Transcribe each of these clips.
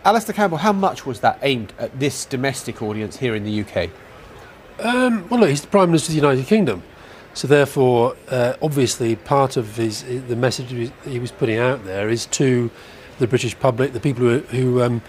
Alistair Campbell, how much was that aimed at this domestic audience here in the UK? Well, look, he's the Prime Minister of the United Kingdom. So therefore, obviously, part of the message he was putting out there is to the British public, the people who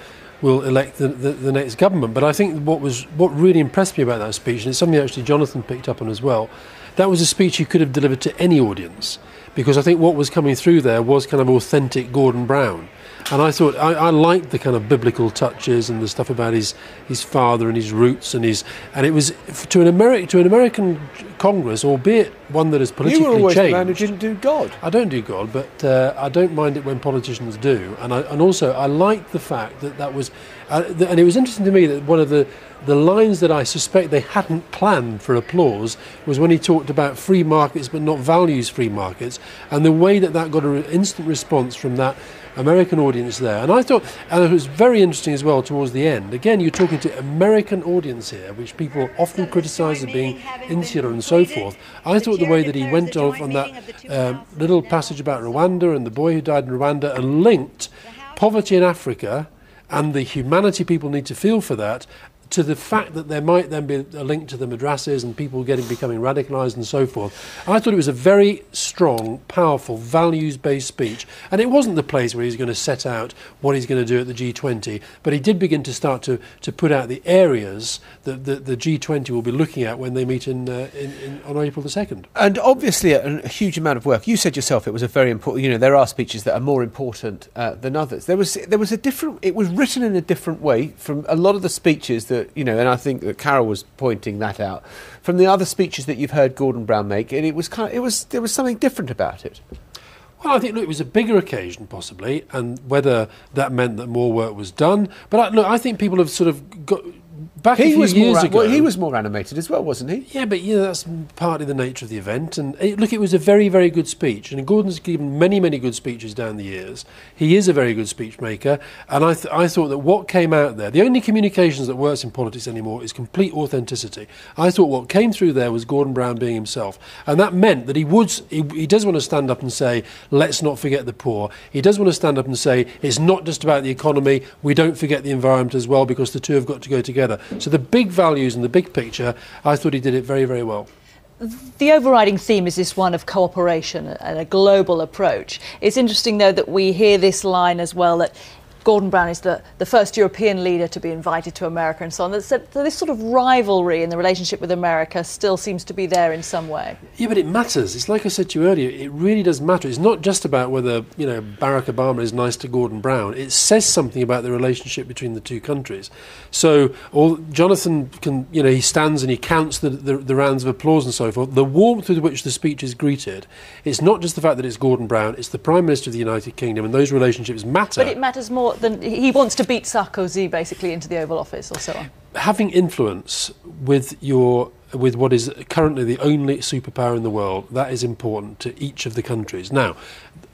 will elect the next government. But I think what really impressed me about that speech, and it's something actually Jonathan picked up on as well, that was a speech he could have delivered to any audience, because I think what was coming through there was kind of authentic Gordon Brown. And I thought I liked the kind of biblical touches and the stuff about his father and his roots and it was to an American Congress, albeit one that has politically changed. You were always the man who didn't do God. I don't do God, but I don't mind it when politicians do. And also I liked the fact that was, and it was interesting to me that one of the lines that I suspect they hadn't planned for applause was when he talked about free markets but not values-free markets, and the way that got an instant response from that American audience there. And I thought, and it was very interesting as well towards the end. Again, you're talking to American audience here, which people often criticise as being insular and so forth. I thought the way that he went off on that little passage about Rwanda and the boy who died in Rwanda and linked poverty in Africa and the humanity people need to feel for that to the fact that there might then be a link to the madrasas and people becoming radicalised and so forth. I thought it was a very strong, powerful, values-based speech. And it wasn't the place where he's going to set out what he's going to do at the G20, but he did begin to start to put out the areas that the G20 will be looking at when they meet on April the 2nd. And obviously a huge amount of work. You said yourself it was a very important, there are speeches that are more important than others. There was a different, it was written in a different way from a lot of the speeches that, and I think that Carol was pointing that out from the other speeches that you've heard Gordon Brown make, and there was something different about it. Well, I think it was a bigger occasion possibly, and whether that meant that more work was done. But I think people have sort of got back a few years ago. Well, he was more animated as well, wasn't he? Yeah, but that's partly the nature of the event. And it was a very, very good speech. And Gordon's given many, many good speeches down the years. He is a very good speech maker. And I thought that what came out there, the only communications that works in politics anymore is complete authenticity. I thought what came through there was Gordon Brown being himself. And that meant that he does want to stand up and say, let's not forget the poor. He does want to stand up and say, it's not just about the economy, we don't forget the environment as well, because the two have got to go together. So the big values and the big picture, I thought he did it very, very well. The overriding theme is this one of cooperation and a global approach. It's interesting, though, that we hear this line as well, that Gordon Brown is the first European leader to be invited to America and so on. So this sort of rivalry in the relationship with America still seems to be there in some way. Yeah, but it matters. It's like I said to you earlier, it really does matter. It's not just about whether, Barack Obama is nice to Gordon Brown. It says something about the relationship between the two countries. So Jonathan can, he stands and he counts the rounds of applause and so forth. The warmth with which the speech is greeted, it's not just the fact that it's Gordon Brown, it's the Prime Minister of the United Kingdom, and those relationships matter. But it matters more than he wants to beat Sarkozy basically into the Oval Office or so on. Having influence with what is currently the only superpower in the world, that is important to each of the countries. Now,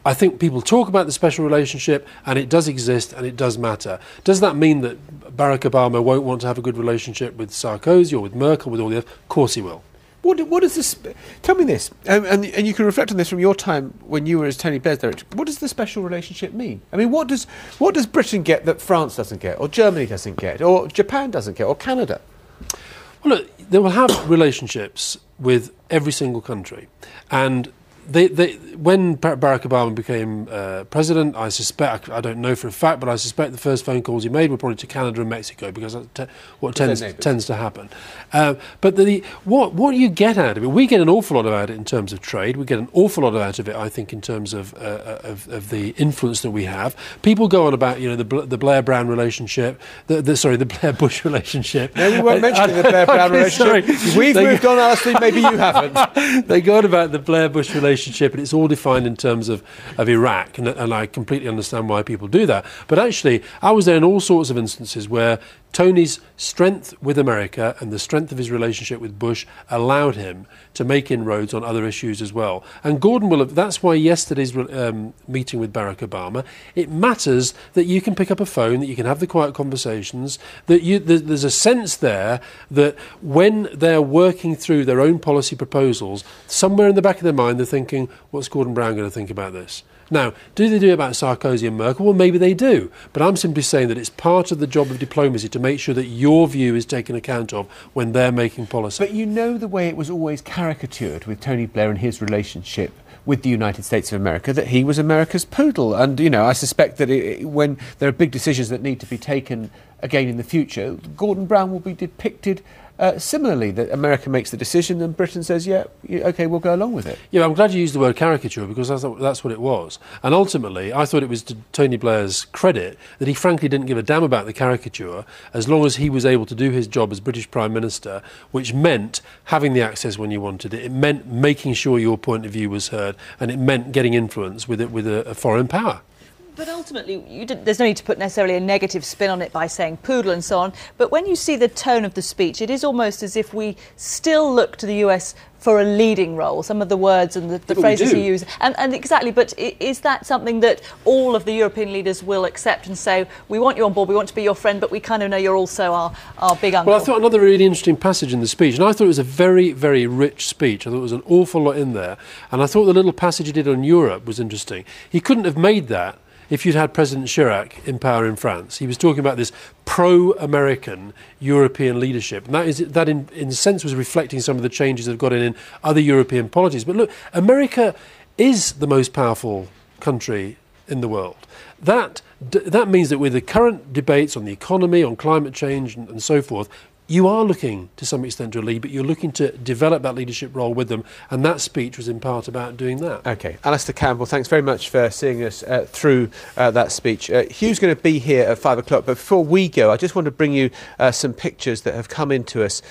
I think people talk about the special relationship, and it does exist and it does matter. Does that mean that Barack Obama won't want to have a good relationship with Sarkozy or with Merkel, with all the others? Of course he will. What is this? Tell me this, and you can reflect on this from your time when you were as Tony Blair's director. What does the special relationship mean? I mean, what does Britain get that France doesn't get, or Germany doesn't get, or Japan doesn't get, or Canada? Well, look, they will have relationships with every single country, and when Barack Obama became president, I suspect, I don't know for a fact, but I suspect the first phone calls he made were probably to Canada and Mexico, because that's what tends to happen. But what you get out of it, we get an awful lot out of it in terms of trade. We get an awful lot out of it, I think, in terms of the influence that we have. People go on about the Blair Brown relationship, the Blair Bush relationship. No, we weren't mentioning the Blair Brown relationship. We've moved on, Alistair. Maybe you haven't. They go on about the Blair Bush relationship, and it's all defined in terms of Iraq, and I completely understand why people do that. But actually, I was there in all sorts of instances where Tony's strength with America and the strength of his relationship with Bush allowed him to make inroads on other issues as well. And Gordon will have, that's why yesterday's meeting with Barack Obama, it matters that you can pick up a phone, that you can have the quiet conversations, that there's a sense there that when they're working through their own policy proposals, somewhere in the back of their mind they're thinking, what's Gordon Brown going to think about this? Now, do they do it about Sarkozy and Merkel? Well, maybe they do. But I'm simply saying that it's part of the job of diplomacy to make sure that your view is taken account of when they're making policy. But you know the way it was always caricatured with Tony Blair and his relationship with the United States of America, that he was America's poodle. And, you know, I suspect that when there are big decisions that need to be taken again in the future, Gordon Brown will be depicted similarly, that America makes the decision and Britain says, yeah, OK, we'll go along with it. Yeah, I'm glad you used the word caricature, because that's what it was. And ultimately, I thought it was to Tony Blair's credit that he frankly didn't give a damn about the caricature as long as he was able to do his job as British Prime Minister, which meant having the access when you wanted it. It meant making sure your point of view was heard, and it meant getting influence with a foreign power. But ultimately, there's no need to put necessarily a negative spin on it by saying poodle and so on. But when you see the tone of the speech, it is almost as if we still look to the US for a leading role. Some of the words and the phrases you use. And exactly, but is that something that all of the European leaders will accept and say, we want you on board, we want to be your friend, but we kind of know you're also our big uncle? Well, I thought another really interesting passage in the speech, and I thought it was a very, very rich speech. I thought there was an awful lot in there. And I thought the little passage he did on Europe was interesting. He couldn't have made that if you'd had President Chirac in power in France. He was talking about this pro-American European leadership. And that in a sense was reflecting some of the changes that have got in other European polities. But look, America is the most powerful country in the world. That means that with the current debates on the economy, on climate change and so forth, you are looking to some extent to a lead, but you're looking to develop that leadership role with them, and that speech was in part about doing that. OK. Alistair Campbell, thanks very much for seeing us through that speech. Hugh's going to be here at 5 o'clock, but before we go, I just want to bring you some pictures that have come in to us